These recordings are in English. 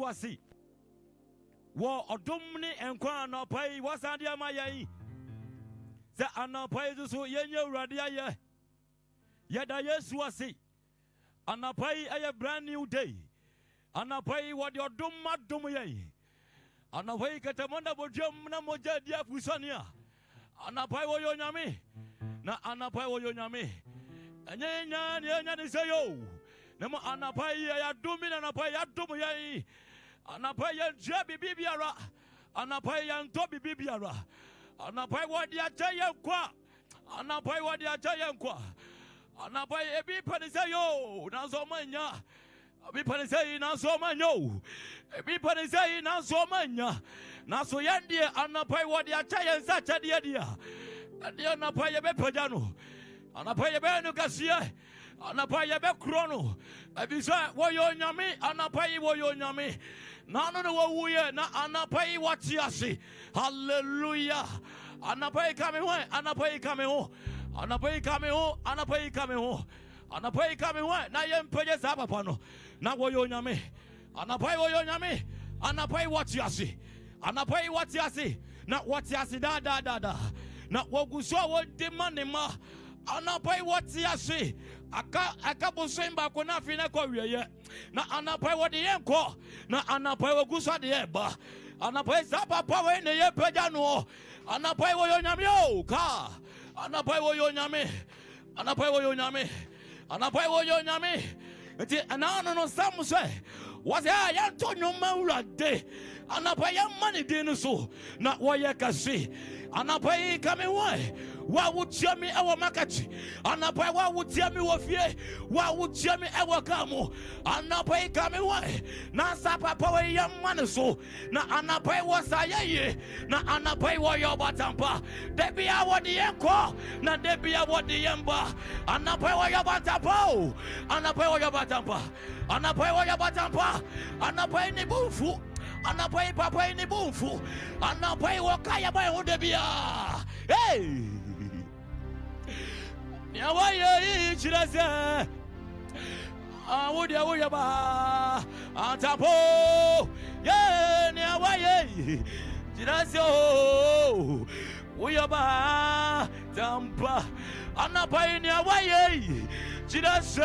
wasi. Wo odomni enkwa anopai wasandi amaye. Ze anopai so yenye urade aye. Yeda Yesu wasi. Anopai a brand new day. Anopai what your dum madum ye. Anopai katamonda bojum na moja dia fusania. Anopai wo yo nyame. Na anopai wo yo nyame. Enya ni say yo. Nemo anapai ya dumi na anapai ya dumu ya anapai ya jabi bibiara anapai ya ntobi bibiara anapai wadi achaye kwa anapai wadi achaye kwa anapai ebi panise yo na so manya ebi panise na so manyo ebi panise na so manya na so yandie anapai wadi achaye nsa chade dia ade anapai ye bepaja no anapai ye be no kasie anapai be krono abisa woyo nyame anapai woyo nyame na no wo wuye na anapai watiase hallelujah anapai kame ho anapai kame ho anapai kame ho anapai kame ho anapai kame ho na yempeje sa papa no na woyo nyame anapai woyo nyame anapai watiase na watiase da na woguso wo demane ma anapai watiase aka bosemba ko na fina ko wiye na anapai wodi yenko na anapai woguso de eba anapai zapa pawe ne ye peja no anapai wo yonyame o ka anapai wo yonyame anapai wo yonyame anapai wo yonyame enti anano no samse wase ya tonyo mawrade anapai ya mani de so na wo ye kase anapai kame wa wutia mi ewo makati anapai wa wutia mi wo fie wa wutia mi ewo kamo anapai kame na sapa pawe ya mane so na anapai wo saye na anapai wo yo batampa debi ya wodi yenko na debi ya wodi yemba anapai wo yo batampa anapai wo yo batampa anapai wo yo batampa anapai ni bufu anapai papa ni bufu anapai wo kaya ba ho debia hey Yawaye chirase awudia wuyaba atapo ye ni awaye chirase o wuyaba tampa anapai ni awaye chirase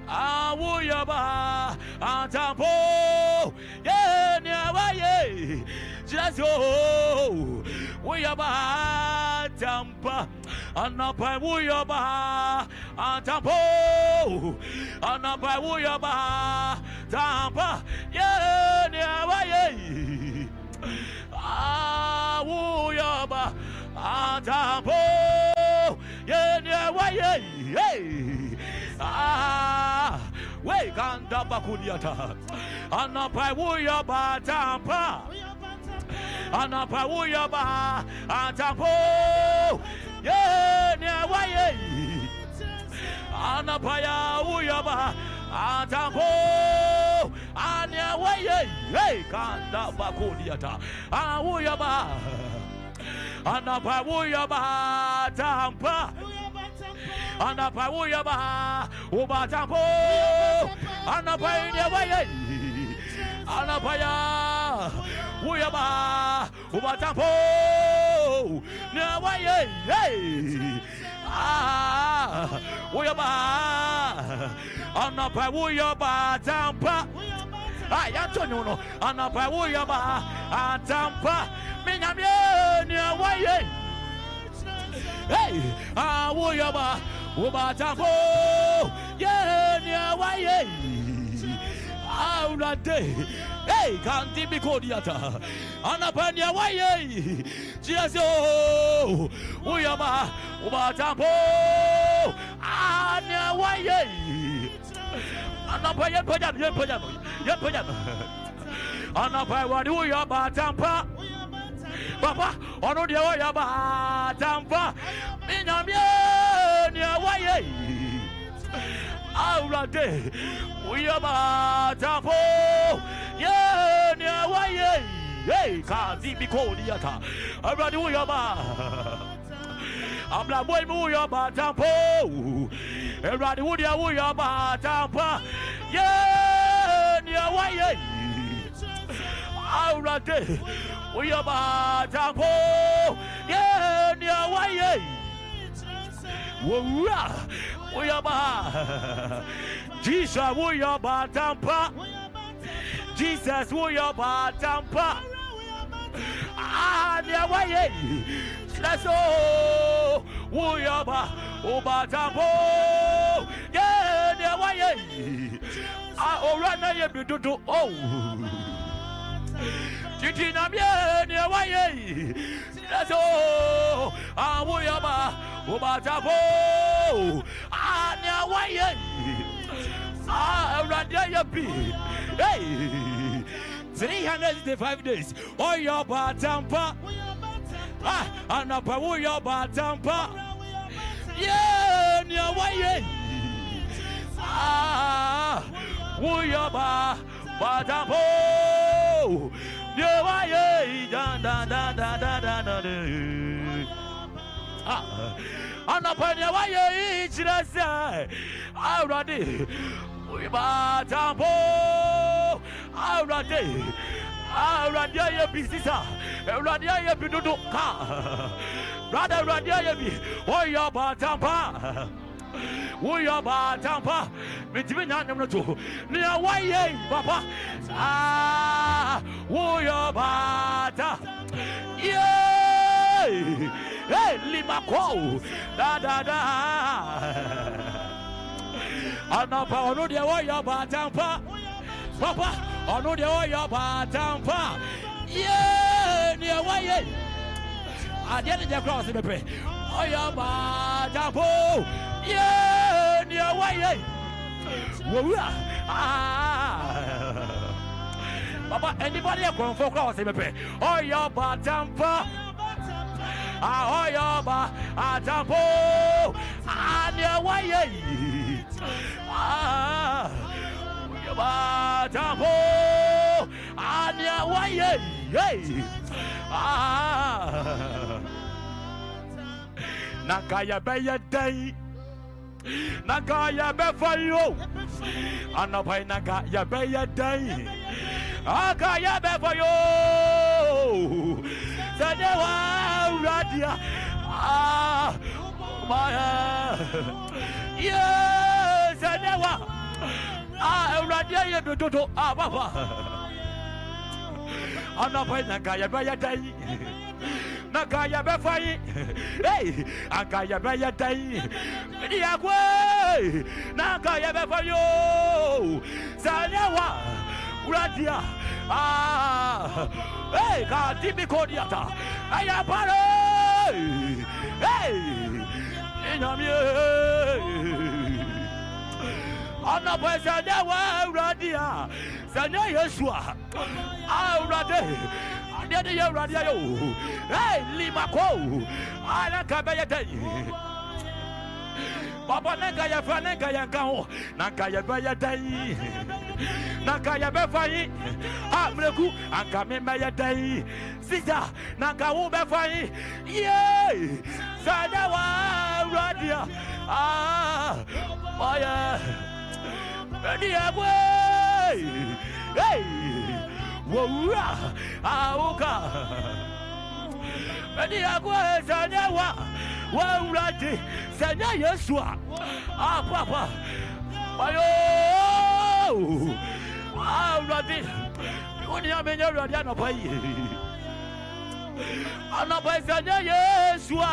awuyaba atapo ye ni awaye chirase o wuyaba tampa anapai wuyaba atampo anapai wuyaba tampa ye ni awaye wuyaba atampo ye ni awaye we kanda bakudiata anapai wuyaba tampa anapai wuyaba atampo ye ni awaye anapaya uyaba atampo ani awaye hey kanda bakodiata uyaba anapa uyaba tampa anapa uyaba ubatampo anapa ni awaye anapaya uyaba ubatampo ni awaye hey uyaba anapa uyaba tampa yantonyo no anapa uyaba tampa minyamye ni awaye hey uyaba ubatampo ye ni awaye aulade hey kanti bikodiata anapania awaye jiazo uyaba ubatampo ani awaye anapaya pojano anapaya wadi uyaba tampa papa ono dia uyaba tampa minyamye ni awaye aulade uyaba tampo ye ni awaye hey kazi bikodiata abradi uyaba abla boy mu uyaba tampo abradi uyaba tampa ye ni awaye Aurade, we are Batampo, yeah, near Waye. We are Jesus, we are Batampa. Jesus, we are Batampa. Ah, near Waye. Let's go. We are Batampo, yeah, near Waye. Ah, Orana, you do. Oh. Titi na mie ni waye leso awuyaba obatapo anya waye radia yapi hey 365 days oyoba tampa anapa woyoba tampa ye ni waye woyoba batapo Yewaye da da da da da da da. Anapanya waye ichirasa. Already. We batampo. Already. Already ye bisisa. Already ye bidudu ka. Brother already ye bi. Oya batampa. We are Batampa, between Nanato, near Waye, Papa. We are Bata. Yay! Hey, Limako, da da da. Anapa, I know the Oya Batampa, Papa. I know the Oya Batampa. Yeah, near Waye. I didn't cross the pay. Oya Batampo. Yeah, near Waye. Papa, anybody come for cross him? Oh, your batampa. Oh, your batampo. And your Waye. Your batampo. And your Waye. Nakaya Baya Day. Nakaya Befayo, Anapai Nakaya Baya Day, Akaya Befayo, Sadewa Radia, Maya, yes, Sadewa, Radia, Dodo, Papa, Anapai Nakaya Baya Day. Nakaya Befai, hey, Akaya Baya Day, Diagway, Nakaya Befayo, Sanewa, Radia, hey, Katibiko Diata, Ayapare, hey, Inamie, Anapa Sanewa, Radia, Sane Yeshua, Rade. Hey, Limako, Alakabaya Day. Papa Nakaya Franakaya Gao, Nakaya Baya Day, Nakaya Befai, Amreku, Akamemaya Day, Sisa, Nakao Befai, yay, Sadawa Radia, Fire, Diabway, hey. Wura auka Edi agwa sanyawa Wurade sanya Yesua papa ayo Wurade Oni amenya Wurade anapai anapai sanya Yesua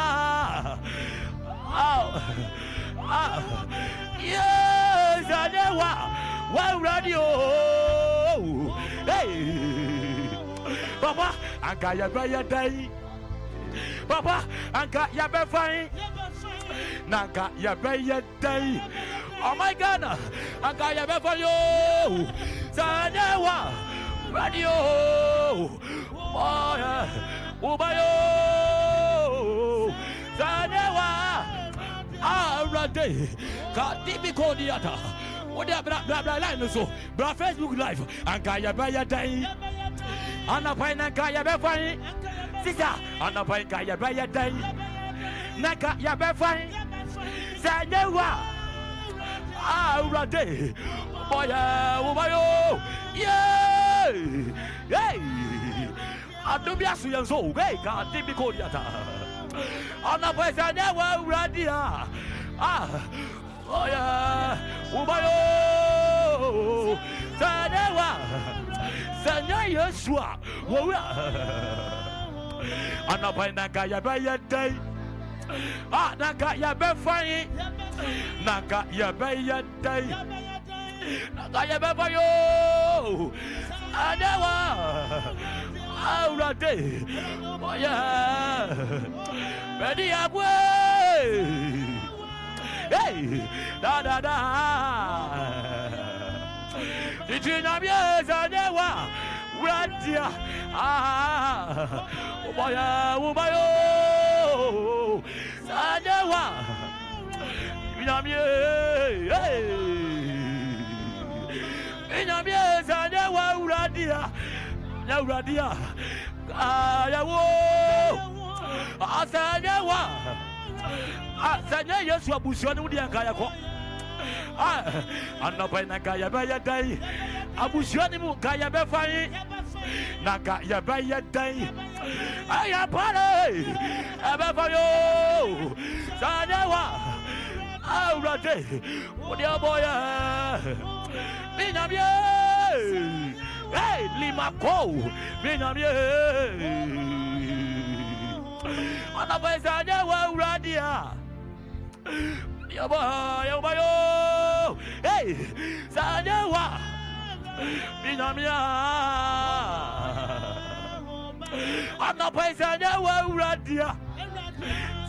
yes sanyawa Wurade hey, Papa, Ankaya Baya Day. Papa, Ankaya Befai. Naka Yabaya Day. Oh my God, Ankaya Befayo. Sanewa Radio. Ubayo. Sanewa. Arade. Katibiko Diata. What the blah line so bra Facebook live Ankaya Baya Day Anapai Nakaya Befai Sisa Anapai Kaya Baya Day Naka Yabefai Sanewa Arade Boya Ubayo Yay Yay Adubia Suyanzo, Vega, Dibicodiata. Anapa Sanyawa Radia. Oh yeah, Ubayo Sanyawa Sanya Yeshua. Anapa Nagaya Bayate. Nagaya Befani. Nagaya Bayate. Nagaya Bayo. Anawa. Aurate. Oh yeah. Ready up way. Hey, da da da. Did you know yes, I never Radia. Ubaya, Ubayo. Sanewa. Inamye. Hey. Inamye Sanewa Radia. Na Radia. Ayawo. Asanewa. Sanya Yesu abusuani udi angaya ko. Anapa nagaya baya dai. Abusuani mu gaya be fai. Nagaya baya dai. Aya pare. Ebe fayo. Sanyawa. Aurate. Udi aboya. Binamye. Hey, limako. Binamye. Anapa Sanyawa Radia. Yabayo. Hey, Sanyawa. Binamia. Anapa Sanyawa Radia.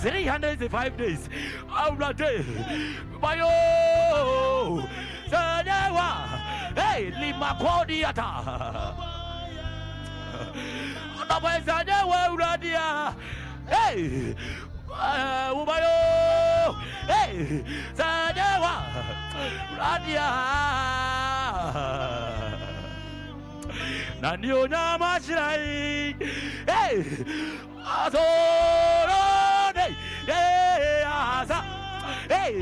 305 days. Aurate. Bayo. Sanyawa. Hey, Limakodiata. Anapa Sanyawa Radia. Hey, Ubayo. Hey, Sanyawa Radia. Nanyo Namashrai. Hey, Azorone. Hey, Asa. Hey,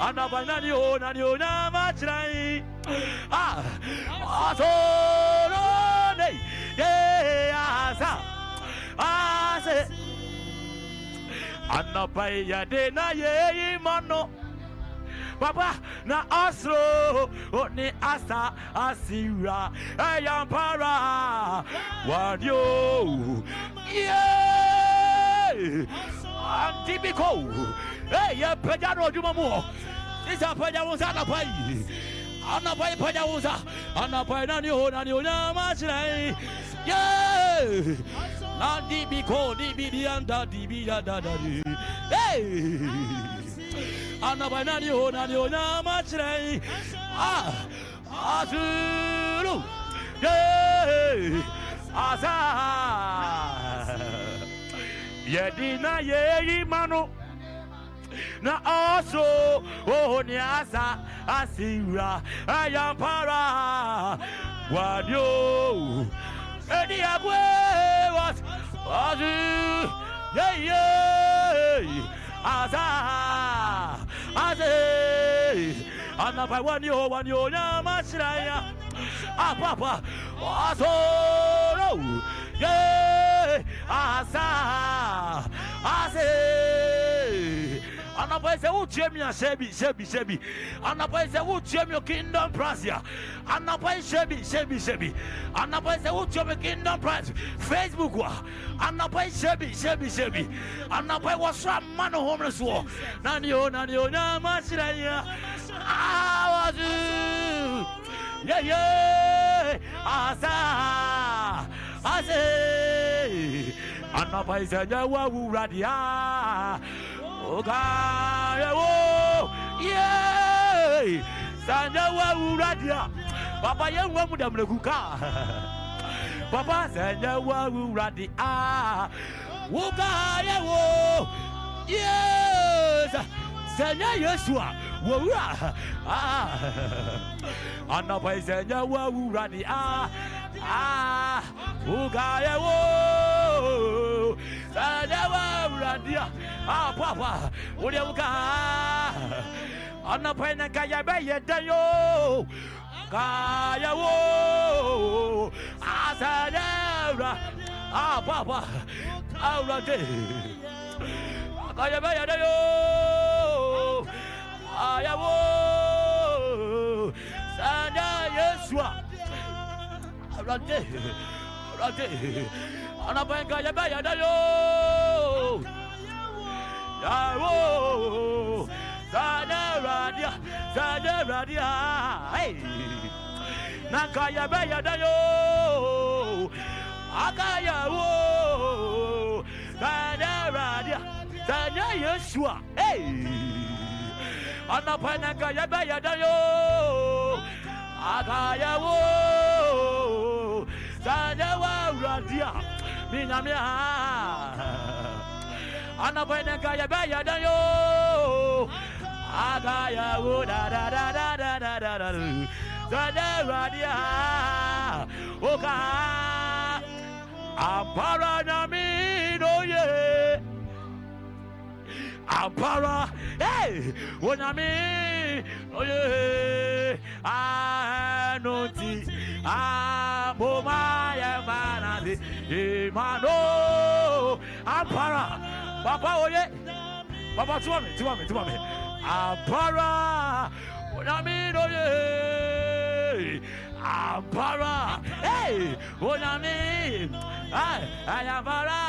Anapa Nanyo Namashrai. Azorone. Hey, Asa. Ase Anapaya de na ye mano Papa na asro Oni asa asira Ayampara Wadio Yeah Antibiko Hey ya pejano jumamu Sisa pejawuza anapai Anapai pejawuza Anapai nanyo namashrai Yeah Nandi biko dibi dianda dibi da da da. Hey, anabanani ho nani na machrai. Azuru. Yeah, asa. Yedina ye mano. Na also oh ni asa asira ayampara wadio. Edi agwe was azu yeah aza aze anapa wanyo nyamashiraya papa azoro yeah aza aze Anapa se uchemia shebi. Anapa se uchemio kingdom prasia. Anapa shebi. Anapa se uchemio kingdom pras. Facebook wa. Anapa shebi. Anapa wasra mano homeless war. Nanio namashiraya. Awazu. Yeah. Asa. Ase. Anapa se nyawa radia. Okay, oh, yeah, Sanyawa Radia, Papa Yawa Mudamleguka, Papa Sanyawa Radia, Okay, oh, yes, Sanya Yeshua, Wura, Anapa Sanyawa Radia, Okay, oh, Sanyawa Radia. Papa, what do you got? On the pen and Kaya Bay, Dayo Kaya, Sadara. Ah, Papa. Aurade. Akayaba yadayo. Ayawo. Sada Yeswa. Aurade. Aurade. Anabenga yaba yadayo. Yawo. Sadaradia. Sadaradia. Hey. Nakayaba yadayo. Akayawo. Sadaradia. Sada Yeswa. Hey. Anapanaka yaba yadayo. Akayawo. Sadaradia. Minamia. Anapanaka yaba yadayo. Akayawo. Da da da da da da da da. Sadaradia. Oka. Ampara namino ye. Ampara, hey, Wonami, oh yeah, Anoti, Amoma, Yamanadi, Emano, Ampara, Papa, oh yeah, Papa, to me, Ampara, Wonami, oh yeah, Ampara, hey, Wonami, Ampara,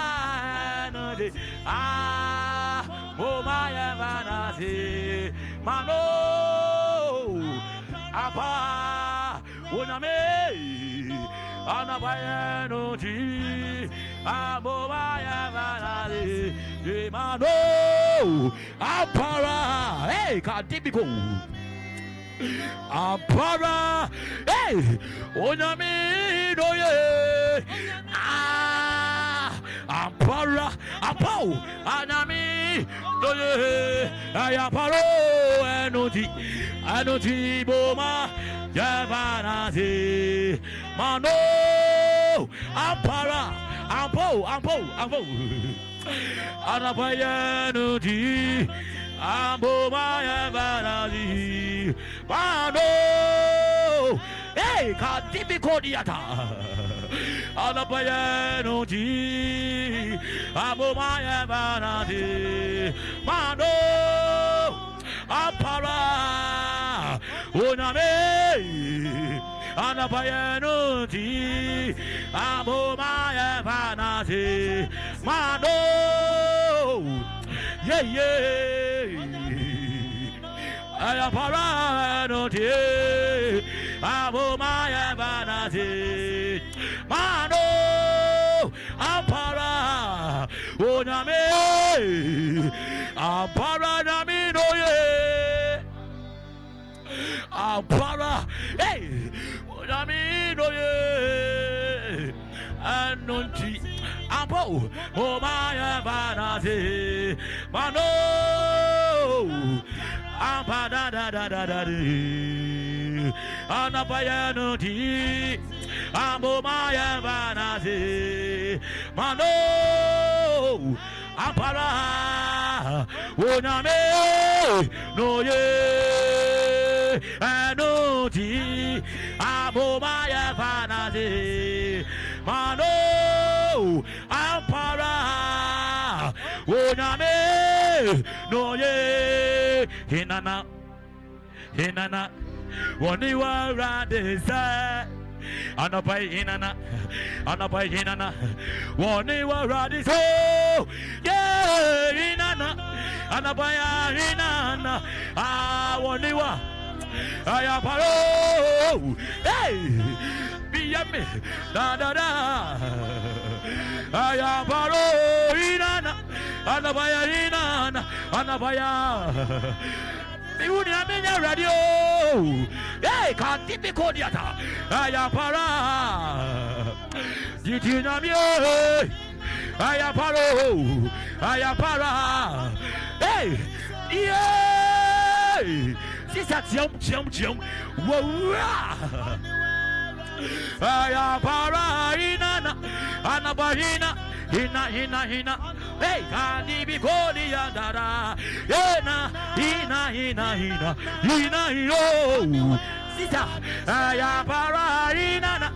Anoti, Oh my vanity, Mano, Apa, Uname, Anabayanoji, Amobaya vanity, Mano, Apara, hey, Kadibico, Apara, hey, Uname, no ye, Ampara, Apo, Anami, Doye, Ayaparo, Anuti, Boma, Javanati, Mano, Ampara, Ampo, Anapayanuti, Amboma, Javanati, Mano, hey, Kadibicodiata. Anapayanuti, Amomaya Vanati, Mano, Apara, Uname, Anapayanuti, Amomaya Vanati, Mano, yeah, Ayaparanuti, Amomaya Vanati. Mano, Ampara, Oname, Ampara Namino ye, Ampara, hey, Onamino ye, Anunti, Ampo, Omaya Vanati, Mano, Ampada da da da da, Anapayanuti. Ambomaya vanasi, Mano, Ampara, Uname, no ye, Anuti, Ambomaya vanasi, Mano, Ampara, Uname, no ye, Hinana, Waniwa Radisa. Anapai hinana, Waniwa radiso, yeah, hinana, Anapaya hinana, Waniwa, Ayaparo, hey, Biyame, da da da, Ayaparo hinana, Anapaya hinana, Anapaya. Miunia radio, hey, can't be codiata. Ayapara, Jitinamia, Ayapara, hey, yeah, Sister Jum, whoa, Ayapara, Inana, Anabahina. Hina, hey, can't be codiata. Hina, Sita, Ayapara, Inana,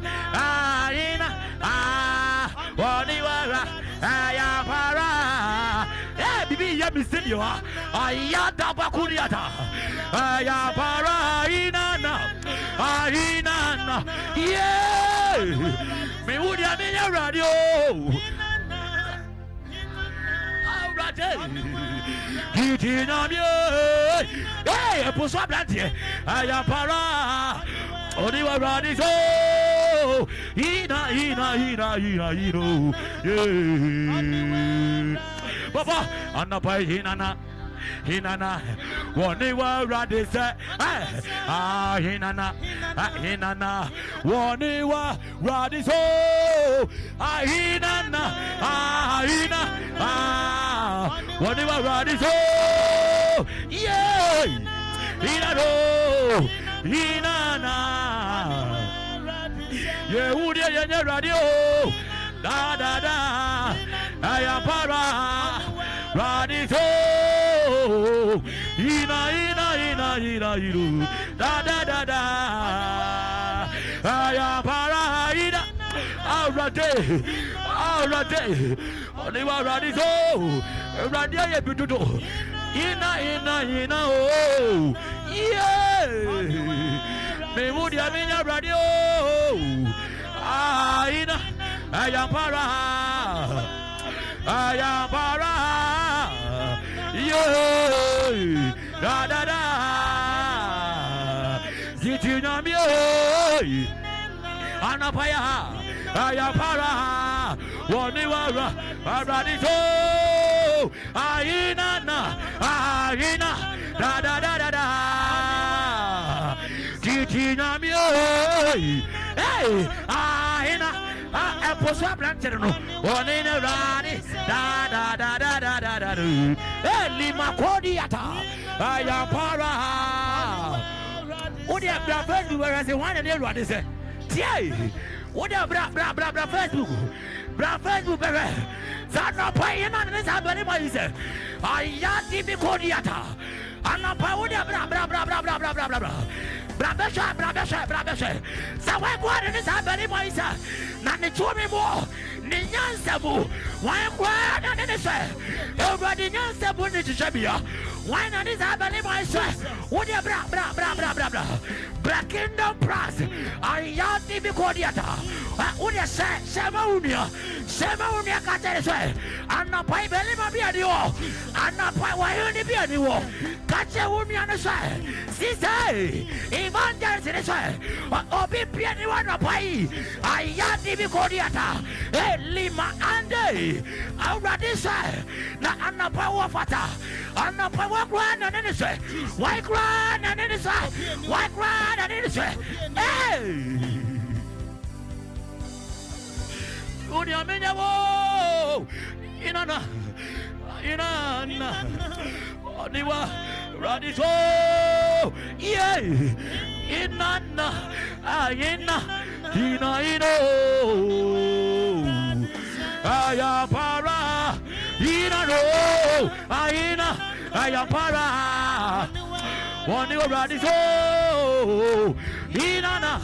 Waniwara, Ayapara, Bibi Yamisinio, Ayata Bakuriata, Ayapara, Inana, yeah, me would have been a radio. Hey, push up that here. Ayapara. Oniwa radi so ina yeah Papa anapai hinana woniwa radi se hinana woniwa radi so hinana woniwa radi so yeah hinana Yehudia yenye radio da Ayapara radio ina iru da Ayapara ina already oniwa radio ye bituto ina oh yeah me would have been a radio. Ayapara. Yeah. Da. Zitinami. Anapaya. Ayapara. Waniwara. Aradito. Aina. Da. Zitinami. Hey. Aina. Posa Blanchero, one in a radi, da. Lima Codiata, Ayapara. What do you have first? You were as a one and everyone is a Yay! What do you have Facebook? Facebook, baby. Zana Payana and this happening, my is it? Ayati Codiata. Anna Paudia, blah. Brabesha. So why go on this happening, my son? Nani told me more. Ninyansabu. Why go on in this way? Everybody Nyansabu to Shabia. Why not this happening, my son? What you blah. Black Kingdom Press. Ayati Bicodiata. What you say? Shamaunia Catare. Anna Pai Belima Biadio. Anna Pai Wayuni Biadio. Catcha Wumi on the side. Sisay. Ivan Jansen is a Obi Pianiwana Pai. Ayati Bicodiata. Lima Ande. Already say. Na Anna Power Fata. Anna Power Grand and Innocent. Why grand and Innocent? Why grand and Innocent? Hey! Unyamenya wo inana Oniwa Radiso yeah inana ino Ayapara inano Ayapara Oniwa Radiso inana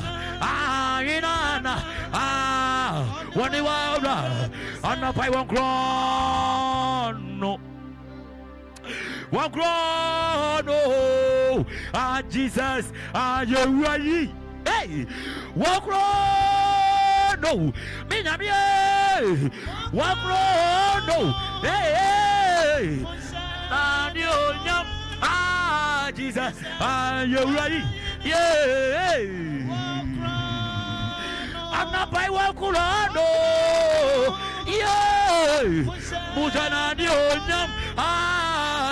one hour, and up by one crown, no, Jesus, you ready? Hey, one crown, no, Minamie, one crown, no, hey, Jesus, you ready? Yeah. I'm not by one Kurano. Yeah. Mutana Dionyam.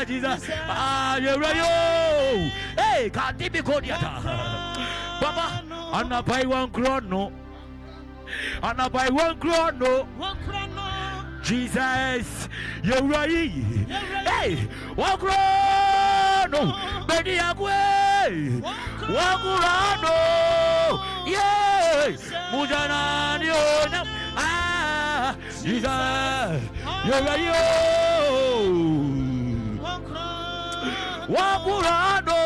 Jesus. You're right. Hey, can't be Kodiata. Papa, I'm not by one chrono. I'm not by one chrono. Jesus. You're right. Hey, one chrono. Benny Agwe. One chrono. Yeah. Mujana Diona, Jesus, you're right. Wakurado,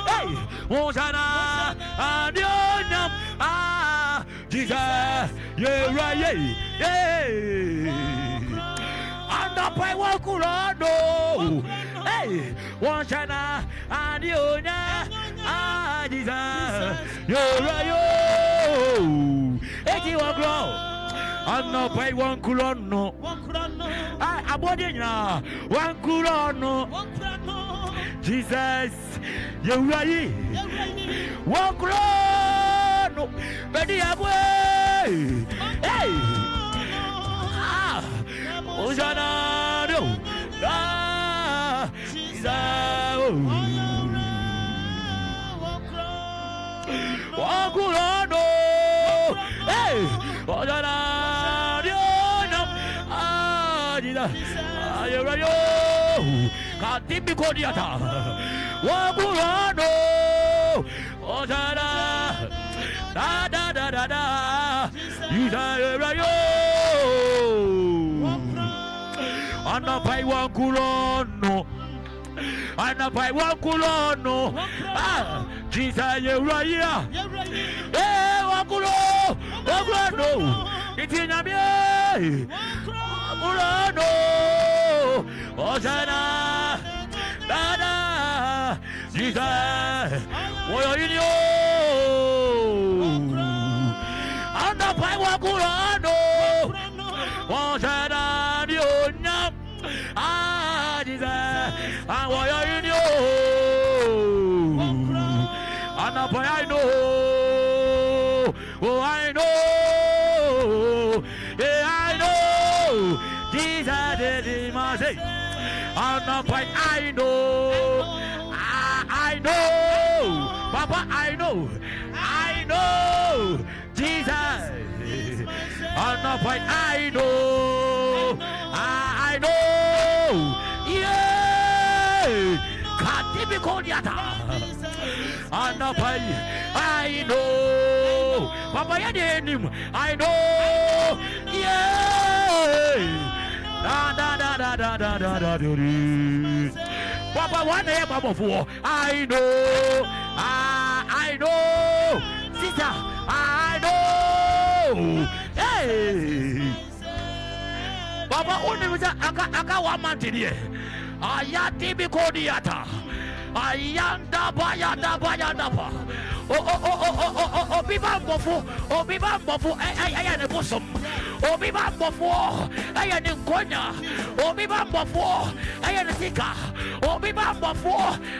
hey, Mujana Diona, Jesus, yeah, right, yeah. And up I walk around, hey, one China, and you, ah, Jesus, you're right, yo, 81 grow, and up I one Kurono, I abodina, one Kurono, Jesus, you're right, one Kurono, ready away, hey, ah. Hosanna, Wakurano, hey, Hosanna, Ayurayo, Katipikodiata, Wakurano, Hosanna, da da da da da, Ayurayo. Anapai Wakulono, Anapai Wakulono, ah, Jesus, you're right here. Hey, Wakulo, Wakulono, it's in a me, Wakulono, Hosanna, Dada, Jesus, what are you? Anapai Wakulono, Hosanna. Ah, Jesus, and what are you know? And I know, oh, I know, yeah, I know, Jesus is my say, and I know, I know, Papa, I know, Jesus, and I know. I know, yeah, Katibikodiata, Anapai, I know, Papa Yadim, I know, yeah, da. Papa, one day, Papa, four, I know, I know, sister, I know, hey. Baba only was aka 1 month in here. Ayati bikodiata. Ayanda bayanda. Oh, bibambofu, ayane bosom. Oh, bibambofu, ayane konya. Oh, bibambofu, ayane tika. Oh, bibambofu,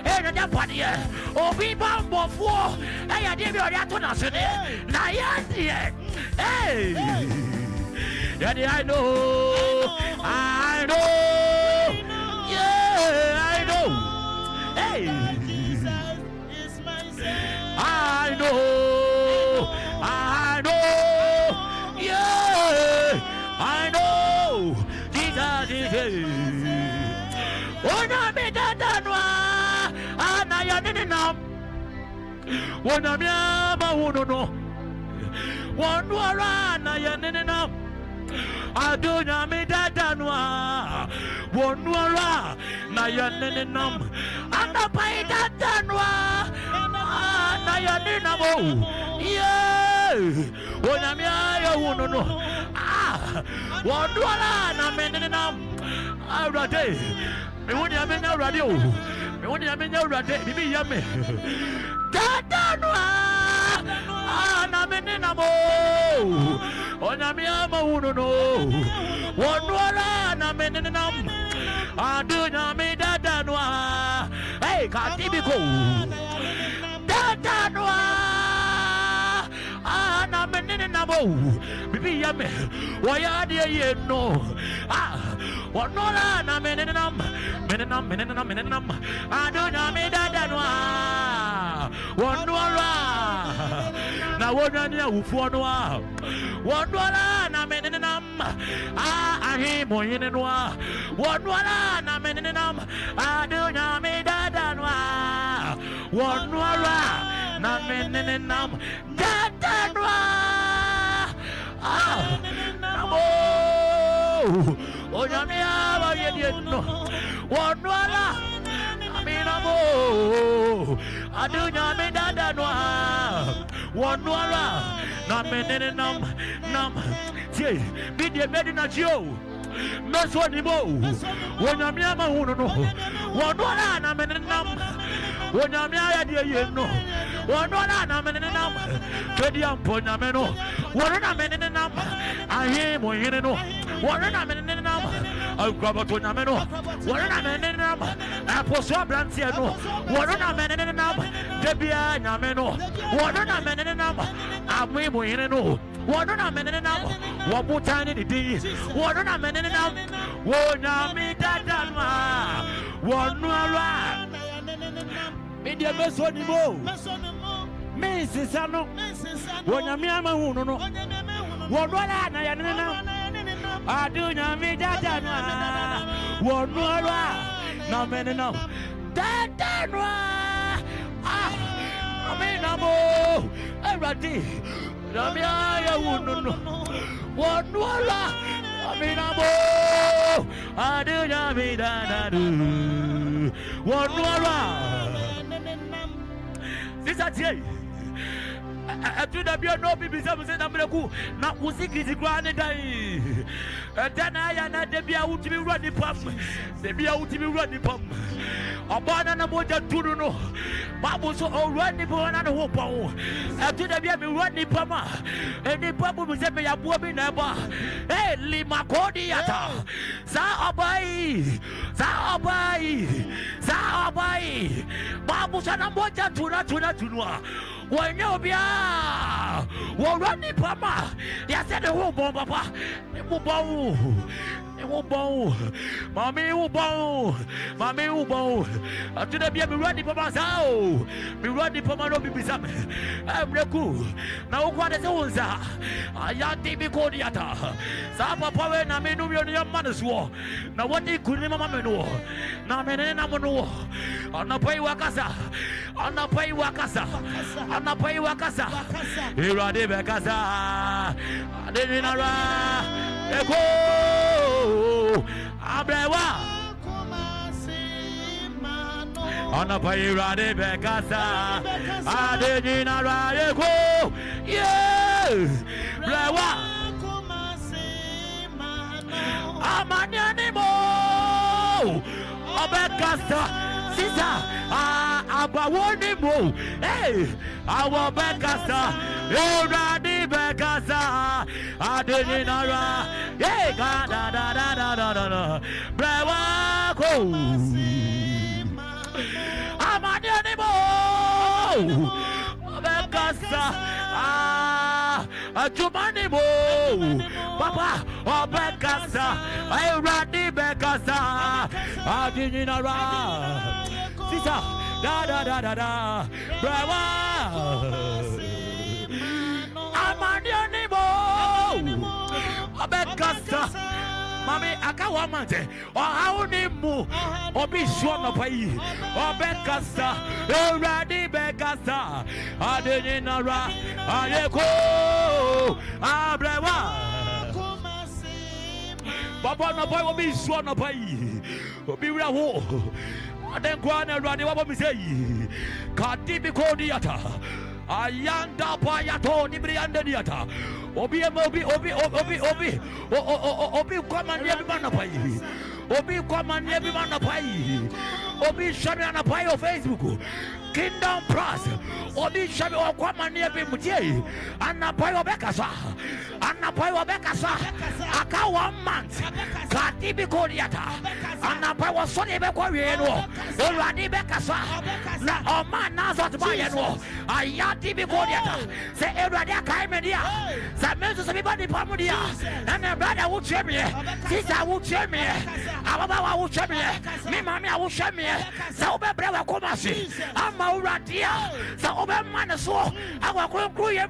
ayane japanie. Oh, bibambofu, ayane bioriatona sene. Na yandi, hey. Daddy, I know, yeah, I know, hey, I know, yeah, I know, Jesus is here. Oh, na me dadanwa, ana ya nina, wana miama unono, wanwara na ya nina. Adunya me dadanwa wonwara na yanenam anapai dadanwa na yanenamo yeah wonyamia ya wonono wonwara na menenam awrade me wonyamia radio me wonyamia radio bibi yame dadanwa na menenamo Onyamia unono, wonwala na menenam, adunya me dadanwa, hey katibiko, dadanwa, na menenamo, bibi yame, wayadi yeno, wonwala na menenam, adunya me dadanwa, wonwala. Na wonanya ufuanwa wonwala na menenam ahi moyenenwa wonwala na menenam adunya medadanwa wonwala na menenam dadanwa namo onyamia ba yedieno wonwala aminamo adunya medadanwa one wala na menene nam tie media medina jio meso ni mo wonyamia ma hunu no one wala na menene nam wonyamia ya die ye no one wala na menene nam twedi ampo nyame no one na menene nam ahe mo yene no one na menene nam akwaba to nyame no one na menene nam aposo brantie no one na menene nam debia nyame no one na menene nam amwe mo yene no one na menene nam wabutani didi one na menene nam wonyame dadama one wala media meso ni mo Mrs. Sano, Wonyamiama Huno, Wonwala, Nayanana, Aduna Midana, Wonwala, no menino, Dadanwa, Aminamo, Eradi, Ramia Huno, Wonwala, Aminamo, Aduna Midana, Wonwala. This is to the beer no be some said not music is granted. Then I and the beer out to be running pump. The beer out to be running pump. A banana motor to know. Babu so already born and hope. And to the beer be running pump. And the pump was a beer woman never. Hey, Lima Codiata. Sabai. Babu Sana motor to know. When you be running pama, they said the whole bomb, papa. It will bow. Mammy will bow. To the be running pama. So be running pama, no be some. I'm the cool. Now, what is Oza? I am TV Codiata. Sapa Power and I may know your mother's war. Now, what they could remember no. Now, no. On the pay Wakasa. Anapai wakasa irade bekasa adenara eko abrewa anapai irade bekasa adenara eko yeah brewa amanyani mo obekasa sisa abawoni mo hey our bekasa iradi bekasa adenara hey da brewa ko amanyani mo bekasa ajumani mo papa obekasa iradi bekasa adenara sisa da brawa amanianimo abekasa mami akawamante ohaunimu obi shona pai obekasa eradi bekasa adeninara ayeko abrewa baba na boy obi shona pai obi rawo then go on and run what we say. Kadibi Kodiata. Ayanda Payato, Nibrianda Diata. Obi, come and everyone of pay. Obi, come and everyone of pay. Obi, Shabby on a pie of Facebook. Kingdom Plus. Obi, Shabby or come and every Mutie. And a pie of Becasa. And a pie of Becasa. Aka 1 month. Kadibi Kodiata. And a pie was Sonny Bequariano. Already Becasa. Na man Nazat Bayano. Ayati Bicodiata. Say Eradia Kaimedia. Some members of everybody Pamudia. And a brother would share me. Sister would share me. Ababa would share me. Me mamma would share me. Sauber Brava Comasi. I'm Mauratia. Sauber Manaso. Our Concluya.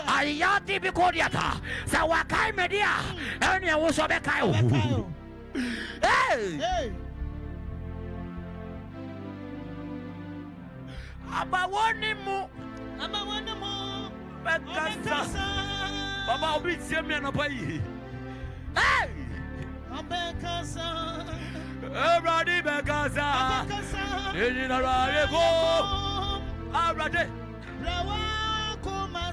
Ayati Bicodiata. Sawakai Media. And you was a Becaio. Hey! Abawonimu. Bekasa. Baba obi tiemi na pai. Hey! Bekasa. Everybody Bekasa. Eni na rare go. Arade. Brawa kuma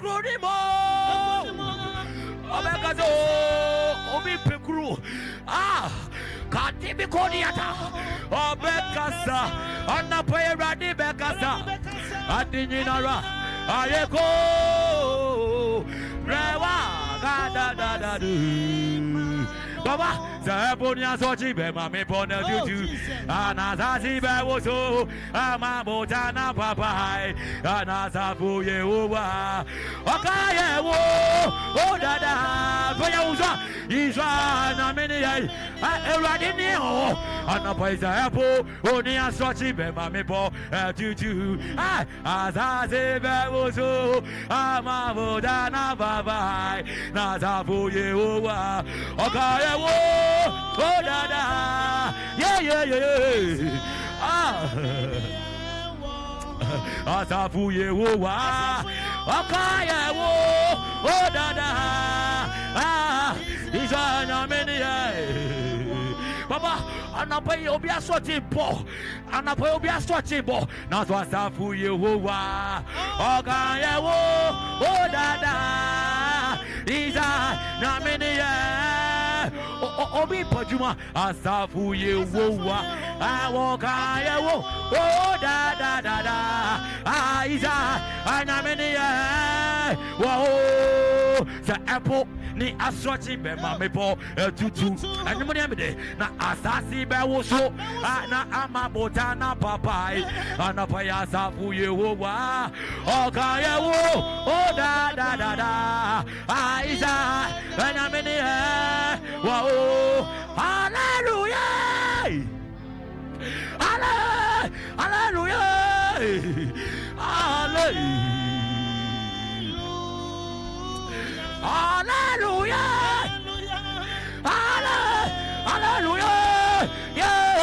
Ekronimo Obekazo Obi Pekru Katibi Kodiata Obekasa Anapaye Radi Bekasa Adininara Ayeko Rewa Gada Baba, Sabonia Sochi, Mammy Pona Dutu, Anazazi Bawoso, Amabotana Papai, Anazafu Yewa, Okaye, oh, Dada, Poyauza, Isra, Namini, Eradinio, Anapaisa Apple, Onia Sochi, Mammy Po, Dutu, Azazi Bawoso, Amabotana Papai, Nazafu Yewa, Okaye. Oh, dada, yeah. Asafu Yehowa, Akaye wo, oh dada, Isana meni. Baba, anapai obia sochi bo, anapai obia sochi bo. Nazo asafu Yehowa, Akaye wo, oh dada, Isana meni. Obi Pajuma, Asafu Yehowa, Awakaye wo, oh da Aiza, Anamenia, wow, the apple ni aswachi be mamepo tutu, and Munyamide, na Asasi Bawoso, na Amabotana papai, Anapaya Safu Yehowa, Okaye wo, oh da Aiza, Anamenia. Wow, hallelujah, hallelujah, hallelujah, hallelujah, yeah,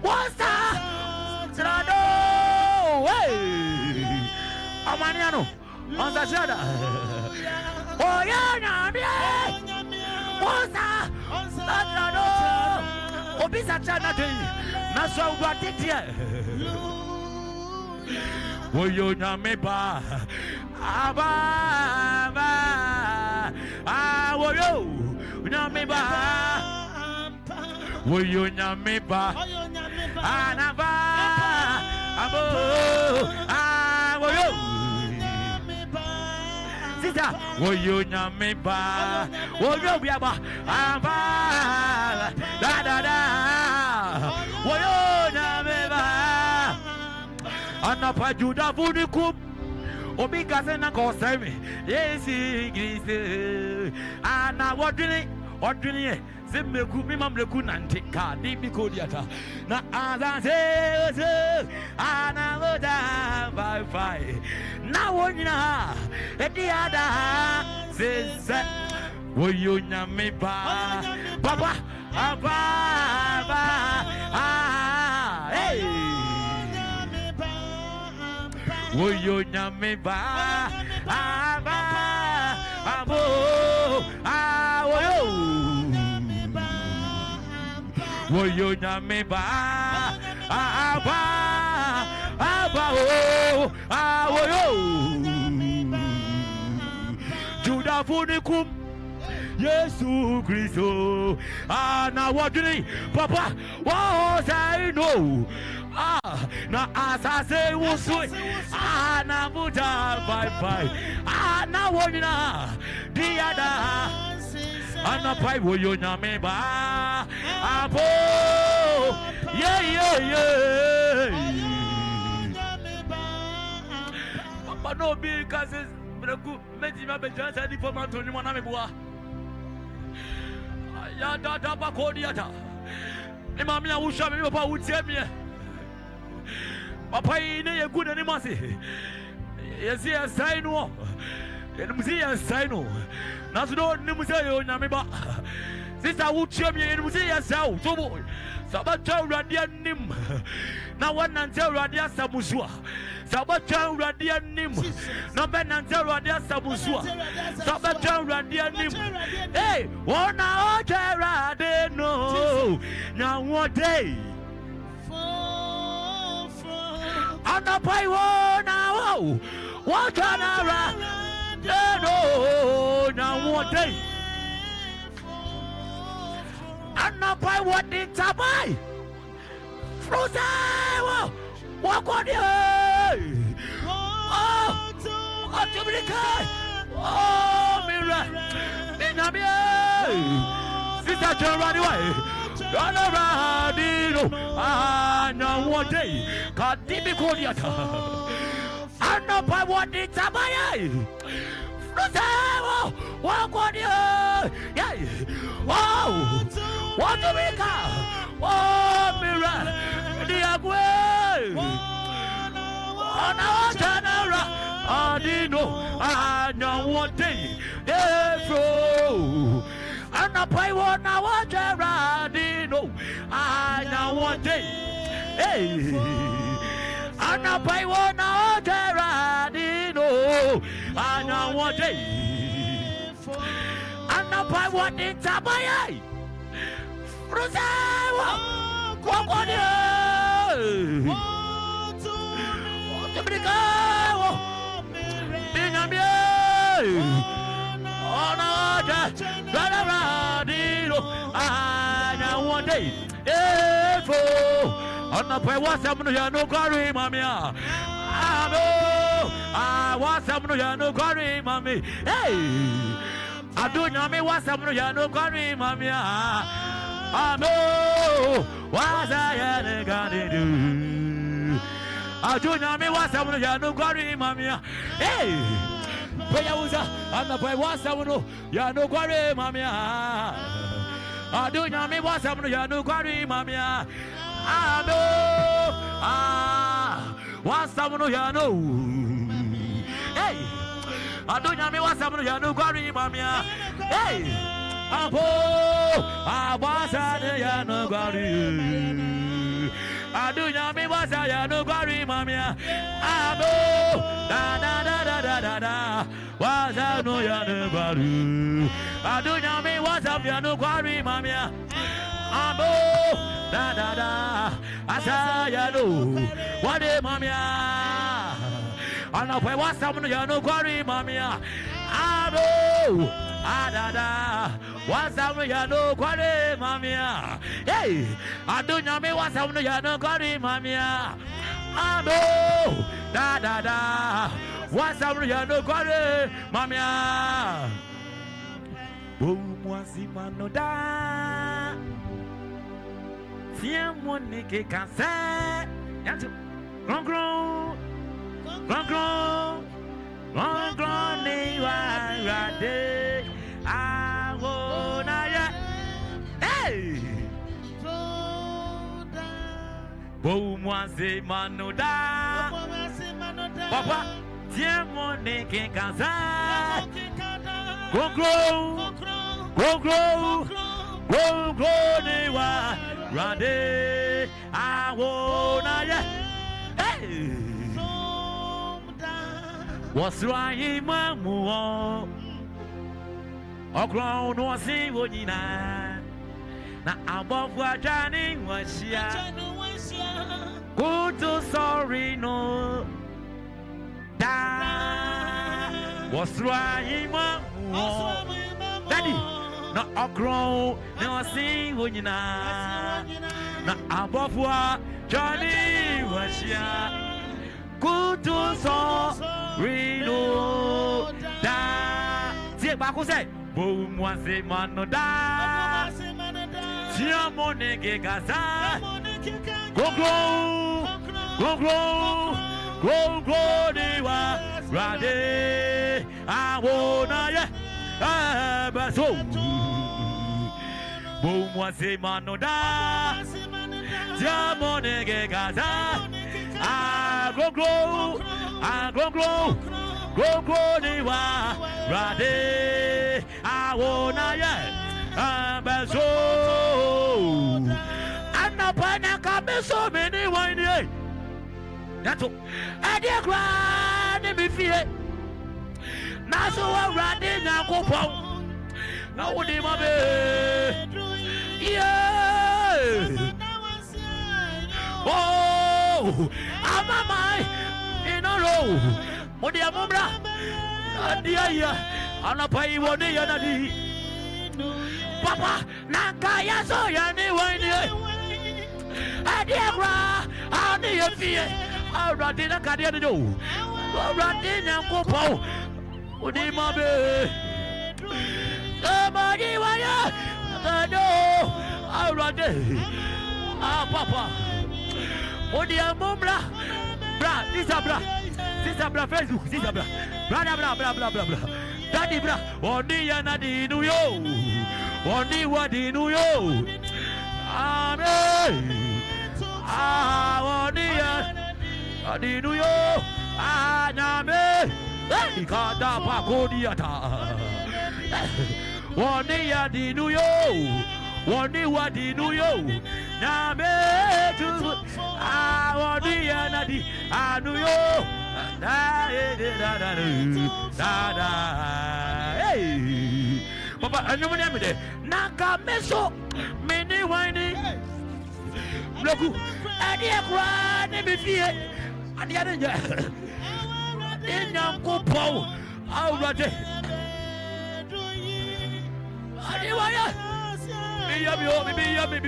what's that? Amaniano, on the shadow. Oh, yeah, what's that? Obisa Chana, Naso, what did you? Oh, you know me, ba. Aba, oh, you know me, ba. Oh, you know me, ba. Anava, abo, oh, Sister, oh, you know me, ba. Oh, you be aba, aba, da. Oh, you know me, ba. Anapa Judah Vunikum. Obi Gazena Gosemi, yes, Anna, what do you? Zimbekumi Mamlekunantika, Dibikodiata. Na Azaz, Anna Voda by five. Now, one ya, the other says, will you me ba? Papa, hey. Will you me ba? Abo, will you me ba? Judah Funikum, Yesu Christo. Now what do you, Papa? What I know. Now as I say, what's sweet? Now Buddha, bye. Now what you know? The other. Anna pai wo yo nyame ba abo yeah papa no bi kases breku meji ma be jansa di forma to ni mo na me boa ya da ba ko diata e ma me a wo sha me papa wo tie me papa yi ne ye good ni mo se yes yes sai no enum si yes sai no na so no nim say yo nyame ba sister wo tie me enum si yes sai to bo Sabata Radia Nim. Now one until Radia Samusua. Sabajan Radianim, no Benanza Radia Sabusua, Sabajan Radianim. Hey, one hour, Gerard, no, now what day? And the pay one hour, what an hour, no, now what day? And the pay what did Tabai? Frozen, walk on you. Oh, oh, Mira, Sister John, run away. Run around, now one day, can't be Kodiata. And up I want it, Tabai. Frozen, walk on you. Yeah, oh, what do we call? Oh, Mira, the way. On our channel, I know one day, and I pay 1 hour, Gerardino. I know one day, hey, and I pay 1 hour, Gerardino. I know one day, and I pay 1 in Tabai. Rosawa, walk on you. One day, on the pay was some no carry, mamma. I was some no carry, mammy. Hey, I do know me was some no carry, mamma. I know what I had to do. I do know me was some no carry, mamma. Hey, Payauza, and the pay was some no carry, mamma. I do know me was some no carry, mamma. I know, was some no. Hey, I do know me was some no carry, mamma. Hey, I was a no carry. I do know me was a no carry, mamma. I know, da. Was a no carry. I do know me was a no carry, mamma. Amo, da, asayano, what a mamia. I know where was someone you know, quarry, mamia. Amo, da, was someone you know, quarry, mamia. Hey, I don't know me was someone you know, quarry, mamia. Amo, da, was someone you know, quarry, mamia. Boom, was the man no da. Tiens mon nez cancer, grand ne rade, awonaya, hey, bon moi c'est manoda, papa, tiens mon nez cancer, grand ne rade, awonaya, hey. What's right, Mamma? A crown was a winner. Now, above what Johnny was here. Good to sorry, no. Da. What's right, Mamma? Daddy, now a crown was a winner. Now, above what Johnny was here. Good to sorry, no. Da. See, Baku say, boom, was a man, no. Da. Siamone Gaza. Go, Dewa. Rade. I wanna, yeah. Baso. Boom, was a man, no. Da. Siamone Gaza. Go, Dewa. Rade. I wanna, yeah. Baso. And the pana come so many wine. That's all. And the grand be fear. Naso riding and go pong. Now would him yeah. Oh, I'm a my in a row. Modia Mumra. Adia, Anapai, one day, and Papa, Nakaya, so yani wine. Adiagra, Adia fear. I'll run in a cardiac do. I'll run in and go pow. Would he mobile? Somebody, why? No, I'll run in. Ah, Papa. Modia Mumra. Bra, this a bra. This a bra, Facebook, this a bra. Blah, blah, blah, blah, blah, blah. Daddy, bra. Oni yanadi nu yo. Oni wadi nu yo. Amen. Ah, oni yanadi nu yo. Ah, nyame. Hey, kada pa kodiata. Oni yadi nu yo. Oni wadi nu yo. Nyame tu. Ah, oni yanadi anu yo. Hey, Papa, I know what I'm there. Naka meso, many whining. Look, I did cry, never fear. I didn't in your couple. I'll run it.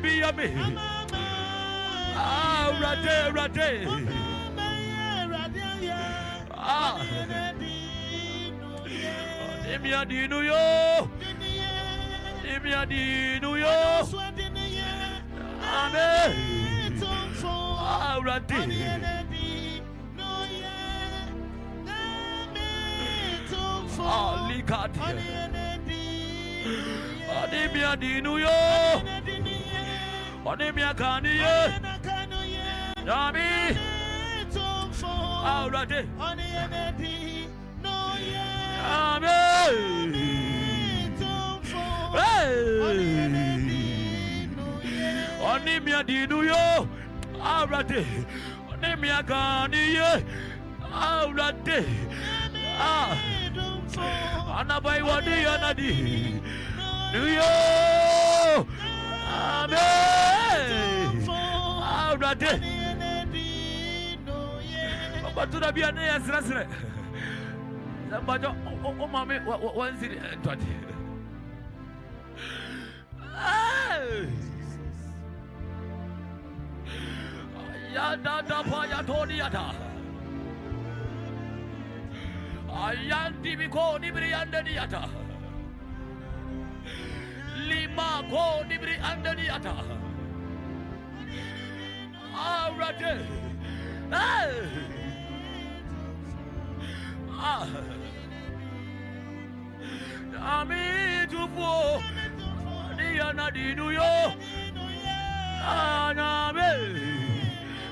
Be yummy. I'll run it. Ah, Demia di New York, Demia di New York, Amen. Ah, Rati. Ah, Likati. Ah, Demia di New York, Demia Kanye, Nami. Ah, Rati. Amen. Onimia di New York, Aurate. Onimia Kanye, Aurate. Ah, Anabai Wadi Anadi, New York. Amen. Aurate. But to be an answer. Somebody, oh, mammy, what's it? Yada, Paya Toniata. Ayanti Biko Nibri under the Ata. Lima Ko Nibri under the Ata. Ah, Rate. Ah, Ami to po, Diana di New York. Ah, Name.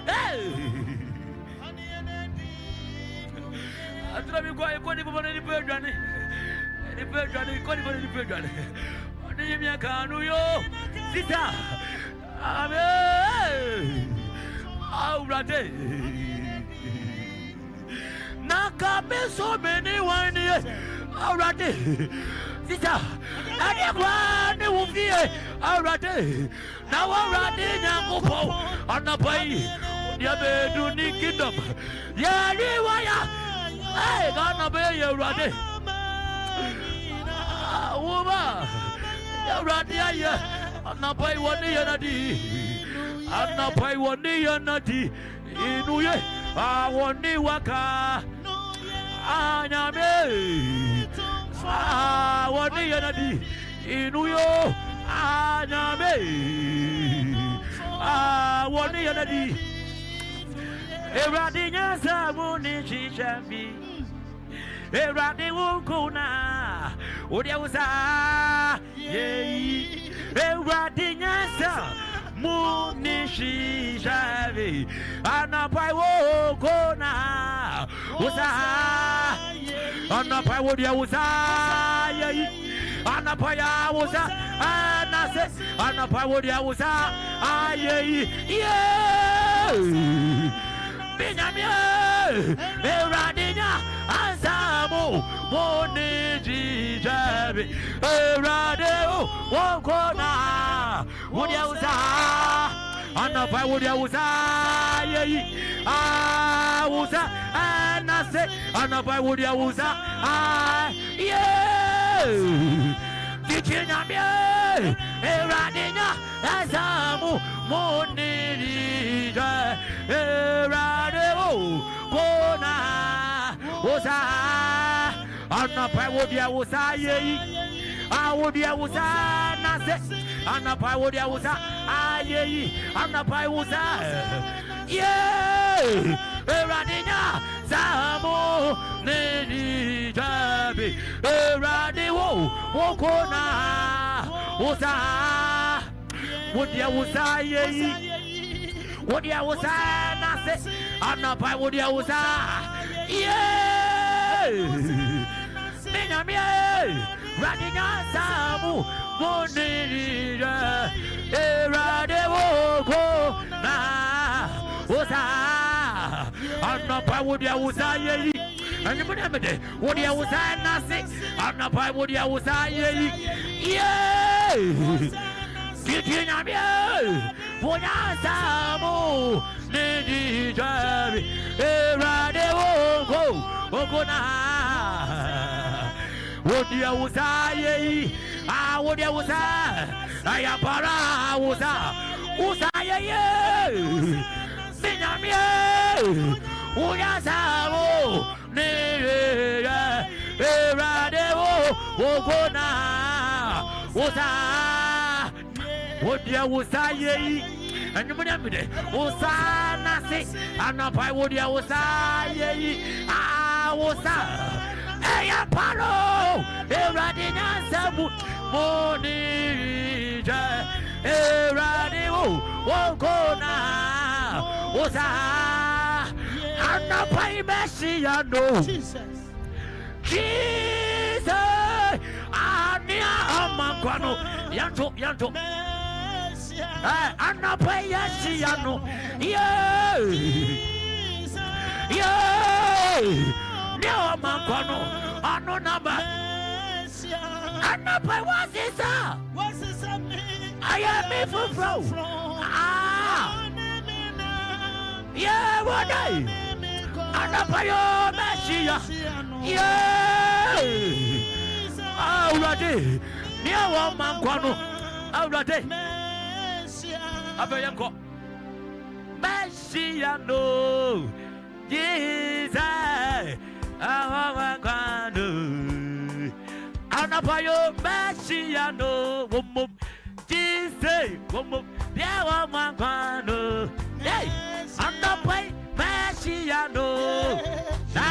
Hey, I tell you, I can't even any bird, any bird, can't even any bird. Only can New York, Sita. Amen. How rate. Naka me so many one year already. Sister, I am one who fear already. Now already, Namupo on the way. Yabe do Nick Kingdom. Yadi wire. I gonna be your ready. Woman, you're ready. I'm not by 1 year. I'm not by 1 year. Inuye. I want the waka. Anyame. I want the energy. Inuyo. Anyame. I want the energy. Eradinya samuni shishambi. Eradi wukuna. Udia usa. Yei. Eradinya samuni shishambi. Anapai wukuna. Usa. Anapai wodia usa. Yei. Anapai usa. Anase. Anapai wodia usa. Yei. Yeah. Binyamie, Eradinya, Ansamu, Moniji Jabi, Eradeo, Wokona, Wudiausa, Anapa Wudiausa, Ausa, Anase, Anapa Wudiausa, Kichinyamie, Eradinya, Ansamu, Moniji Jabi, Eradeo, Wokona, Osa, Anapa Wudiausa, Awudiausa, Nase, Anapa Wudiausa, Anapa Wusa, Eradinya, Samu, Nini Jabi, Eradiwo, Wokona, Osa, Wudiausa, Wudiausa, Nase, Anapa Wudiausa, Binyamie, Radinya Samu, Monirija, Eradewo, Na, Osa, Anapa Wudiausa, and you remember the Wudiausa Nasi, Anapa Wudiausa, Kitinamie, Wudia Samu, Nirija, Eradewo, Okona. Wudiausa, Wudiausa, Ayapara, Usa, Binyamie, Wudiasamu, Nere, Eradewo, Okona, Usa, Wudiausa, and you remember it, Usa, Nasi, Anapa Wudiausa, Usa. Ayaparo, Eradinya Samu, Monija, Eradiwo, Wokona, Osa, Anapai Messiano, Jesus, Ania Amakwano, Yanto, Anapai Messiano, no man, no number. Anapa, what's this? I am me for flow. What day? Anapa, your Messiah. Already. Near one man, Quano. Already. Abayanko. Messiah, no. Jesus. Anapayo Messiano, Jesus, Yawa Mangano, hey, Anapay Messiano, da,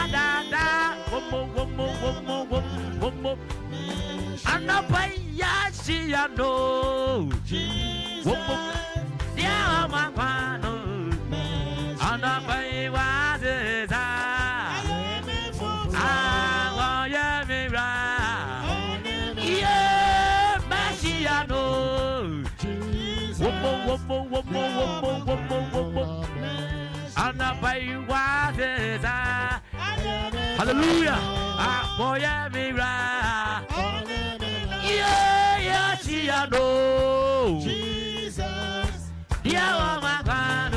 Anapay Yasiano, Yawa Mangano, Anapay was Hallelujah. Moya mira. Yeah, she know. Jesus. Yeah, my God.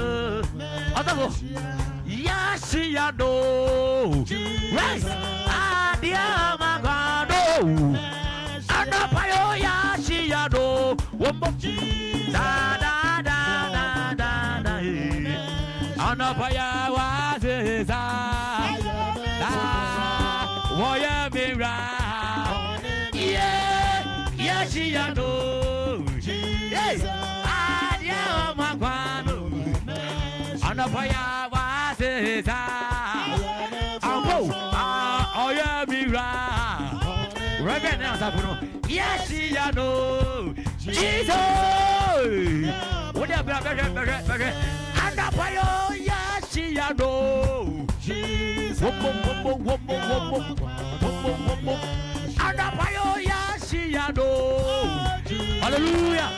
Yeah, she know. Right. Ah, yeah, my God. Anapayo ya she know. Da. Anapaya was his Moya mira. Yeah, she know. Yes. Ah, yeah, my God. Anapaya was his oh, yeah, mira. Reverend now, yes, she know. Jesus. What have you Anapaya, yes, she know. Jesus. Anapayo Yashiado. Hallelujah.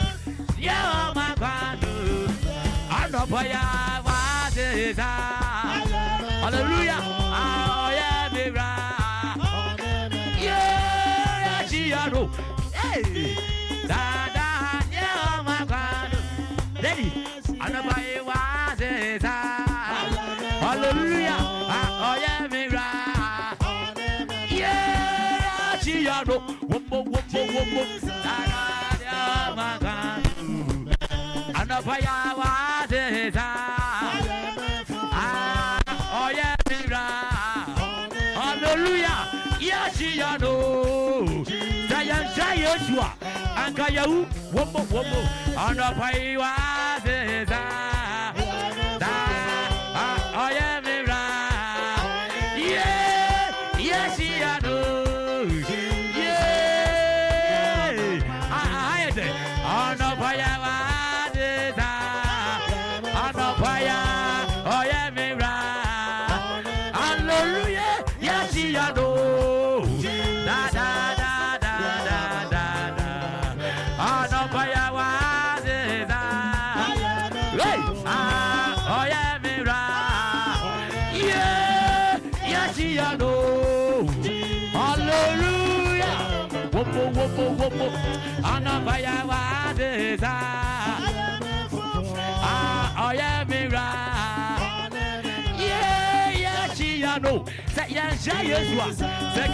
Yeah, my God. Anapaya was Yashiano, Wombo, and the fire was it. Oh, yeah, hallelujah. Yashiano, Zion Joshua, and Kayau, Wombo, and the fire was it. Oh, yeah. Anabaya wadeza, oh yeah, mira, yeah, Chiano, say Yeshua, say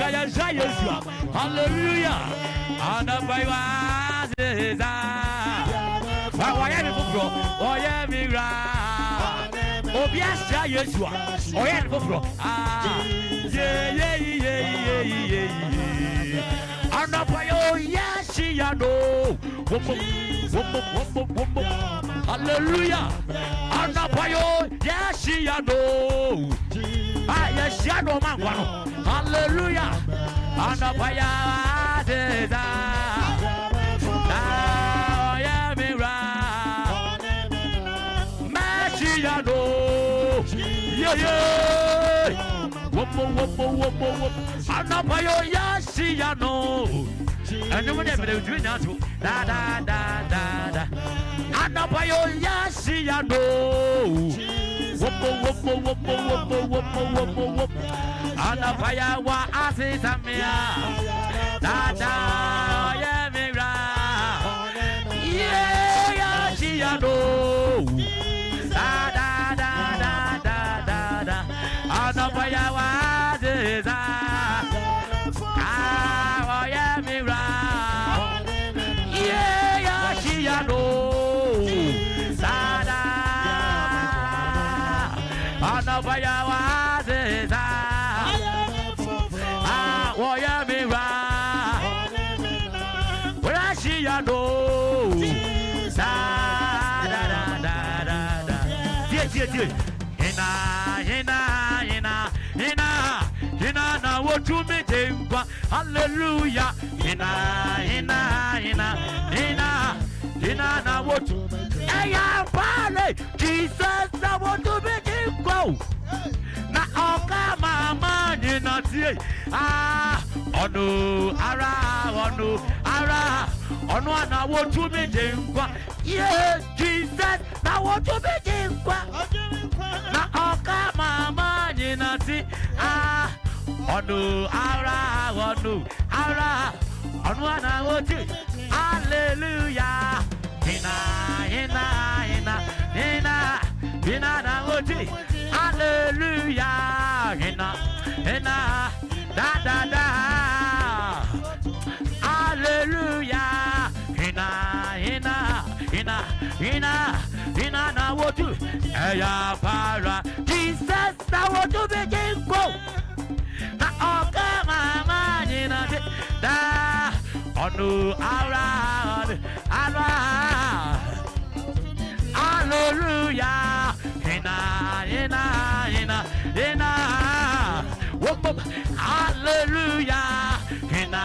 Yeshua, hallelujah, Anabaya wadeza, oh yeah, oh yeah, mira, oh yes, Yeshua, oh yeah, yeah. Anapayo Yashiano, hallelujah. Anapayo Yashiano, Yashiano Mangwano, hallelujah. Anapaya Deza, Yamira, Mashiano, Anapayo Yashiano. And no one ever do that. Da. Anapayo Yashiano. Anapaya wa asisamia. Da, yamira. Yeah, Yashiano. Da. Anapaya wa asisamia. Hallelujah. Na what to Jesus na what to be go. Na oka mama ni na tie. Onu ara onu na what to be go. Yeah, Jesus na what to be go. Na oka mama ni na tie. Onu ara onu na what to. Hallelujah. Hina na oti. Hallelujah. Hina da. Hallelujah. Hina na oti. Eya para Jesus na oti begin go. Na oka mama ni na da. Onu ara. Hallelujah. Hina. Whoop. Hallelujah. Hina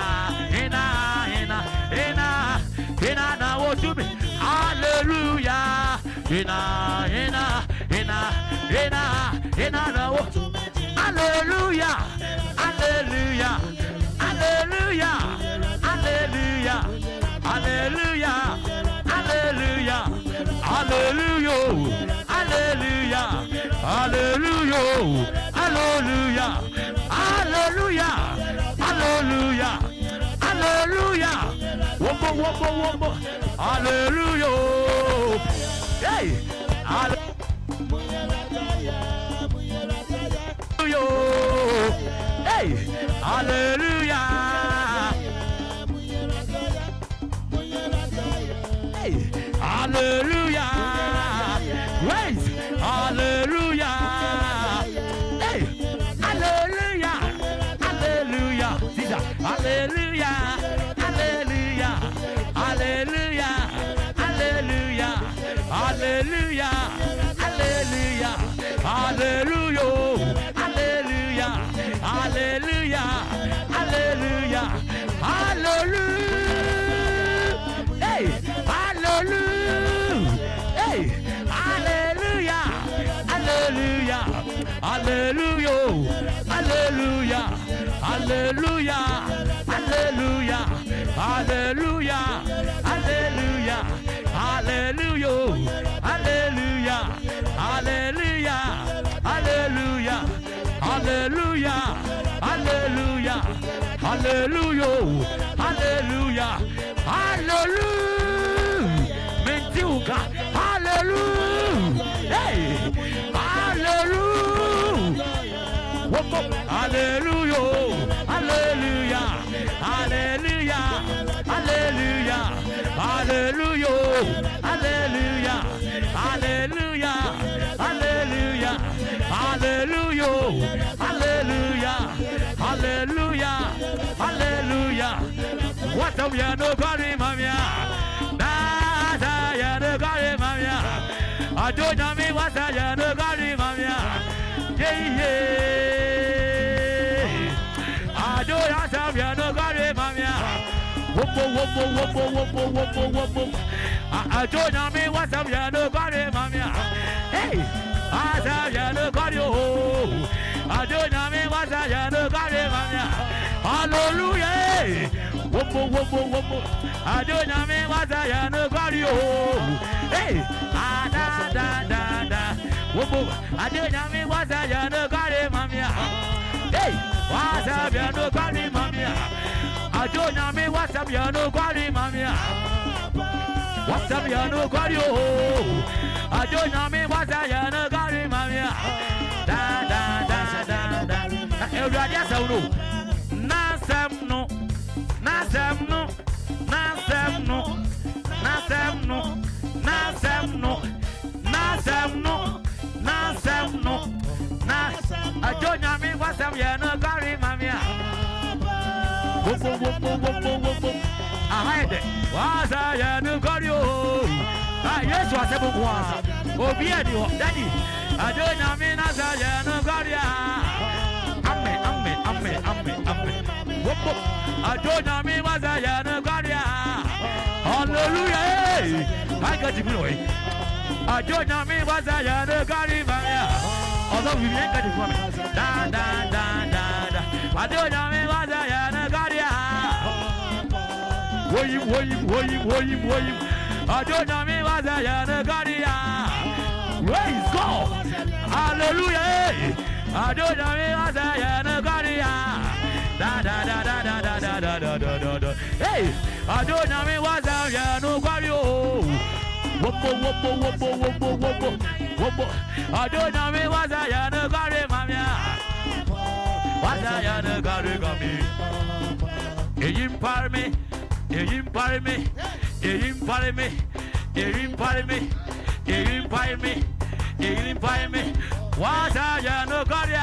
na what to be. Hallelujah. Hina na what to be. Hallelujah. Wombo. Hallelujah. Hey. Hallelujah. Hey. Hallelujah. hallelujah. Praise, hallelujah. Hey, hallelujah, hallelujah. Caesar, hallelujah, hallelujah, hallelujah, hallelujah, hallelujah, hallelujah, hallelujah, hallelujah, hallelujah, hallelujah, hallelujah. Hey, hallelujah. Hey, hallelujah, hallelujah, hallelujah, hallelujah, hallelujah, hallelujah, hallelujah, hallelujah, hallelujah, hallelujah, hallelujah, hallelujah, hallelujah, hallelujah, hallelujah, hallelujah, hallelujah, Mentuka, hallelujah, hey, hallelujah, hallelujah, hallelujah, hallelujah, hallelujah, hallelujah, hallelujah, hallelujah, hallelujah, hallelujah, hallelujah, hallelujah, hallelujah. What up, ya no carry mamia? Nada, ya no carry mamia. I don't know me what I no carry mamia. Yeah, yeah. I don't have ya no carry mamia. Whoop, whoop, whoop, whoop, whoop, whoop, whoop, whoop. I don't know me what I no carry mamia. Hey, I have ya no carry. I don't know me what I no carry mamia. Hallelujah. Whoop, whoop, whoop, whoop. I don't know me what I no carry. Hey, ah, da, da, da, da. Whoop, whoop. I don't know me what I no carry mamia. Hey, what I no carry mamia. I don't know me what I no carry mamia. What I no carry. I don't know me what I no carry mamia. Da, da, da, da, da. Everybody has a rule. Nasamno, Nasamno, Nasamno, Nasamno, Nasamno, Nasamno, Nasamno, I don't know me what I'm no carry mamia. Whoop, whoop, whoop, whoop, whoop, whoop. I had it. Was I no carry? Ah, yes, was a book was. Oh, be a daddy. I don't know me as I no carry. Amen, amen, amen, amen, amen. Whoop, whoop. I don't know me was I no carry. Hallelujah. I got to be away. I don't know me was I no carry. Although we ain't got to come. Da, da, da, da, da. I don't know me was I no carry. William. I don't know me was I no carry. Praise God. Hallelujah. I don't know me was I no carry. Da da da da da da da da da da da. Hey, I don't know me was I no carry. Whoop. I don't know me was I no carry mamia. Was I no carry me? Impare me. Was I no carry?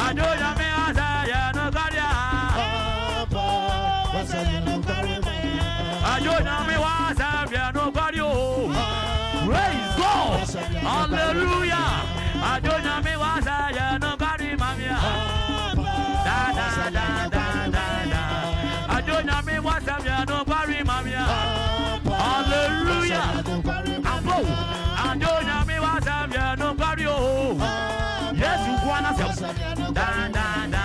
I don't know me as I no carry. I don't know me was I no carry. Praise God. Hallelujah. I don't know me was I no carry mamia. Da da da da da da. I don't know me was I no carry mamia. Hallelujah. I don't know me was I no carry. Yes, you wanna say da da da.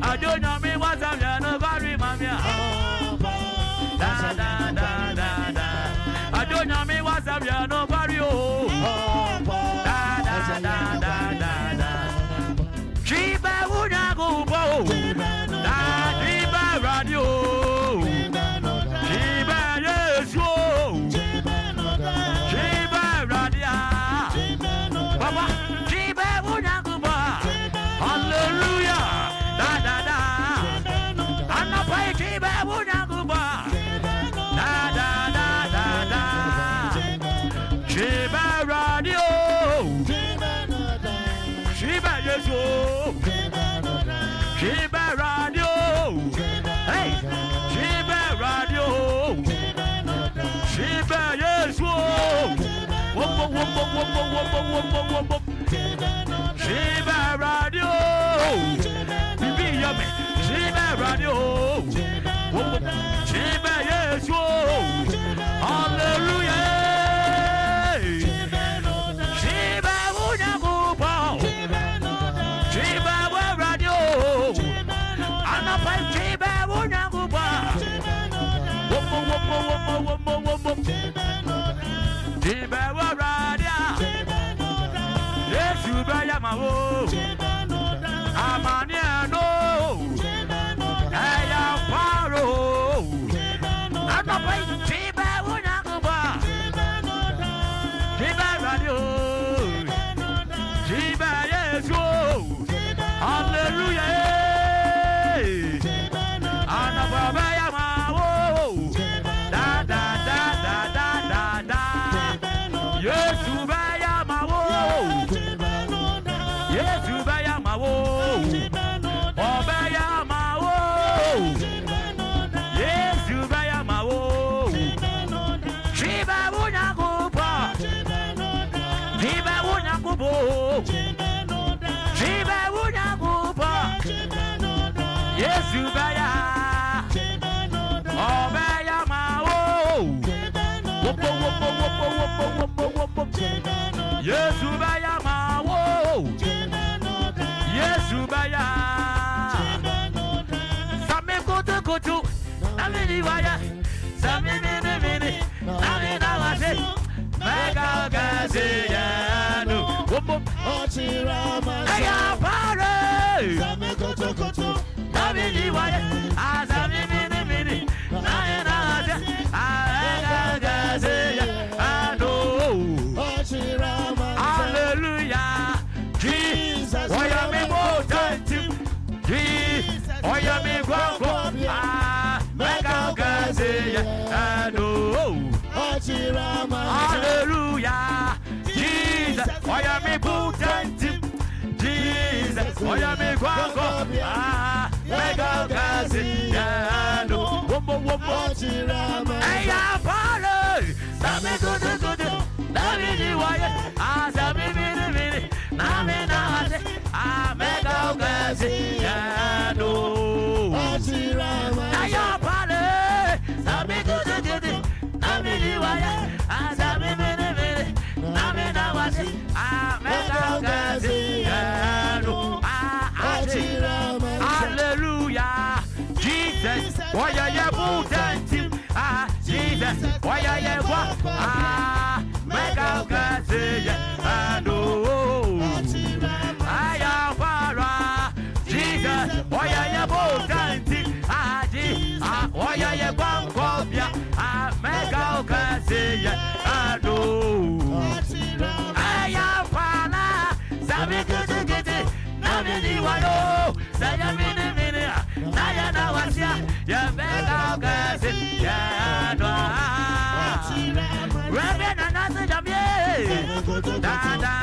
I don't know me was I no carry mamia. Da da da da da. I don't know me was I no carry. Da da da da da da. Chiba una go bo. Da chiba radio. Chiba yeso. Chiba radio. Baba. Chiba una go bo. Hallelujah. Da da da. Shiba Radio, Bibi Shiba Radio, Shiba Yeshua, Hallelujah, Shiba Wunagupa, Shiba Radio, Anapa Shiba Wunagupa, Shiba Radio, Yeshua Yamawo, Amaniano, Ayaparo, Anapa Shiba Wunagupa, Shiba Radio, Shiba Yeshua, Hallelujah, Anapa Yamawo, da da da da da da da, Yeshua Yamawo, Yeshua Yamawo, Oba Yamawo, Yeshua Yamawo, Shiba Wunagupa, Shiba Wunagupo, Shiba Wunagupa, Yeshua Ya, Oba Yamawo, Yeshua Yamawo, Yeshua Ya, Same kutu, Namini Waya, Same Mini, Namina Wase, Mega Gazeyano, Ayapare, Same kutu, Namini Waya, Asame Mini, Namina Wase, Mega Gazeyano, Hallelujah, Jesus, why am I more than Jesus, why am I going Mega Gazeyano, Hallelujah, Jesus, why am I more than Jesus, why am I going Mega Gazeyano, Ayapale, Same kutu, Namini Waya, Asame Mini, Namina Wase, Mega Gazeyano, Ayapale, Same kutu, Namini Waya, Asame Mini, Namina Wase, Mega Gazeyano, Hallelujah, Jesus, why are you moving? Jesus, why are you walking? Mega Gazeyano, Ayapara, Jesus, why are you moving? Why are you walking? Mega Gazeyano, Ayapara, Same kutu, Namini Wayo, Sayamini, Nayana Wasia, Mega Gazeyano, Reverend Anasa Jamie, da da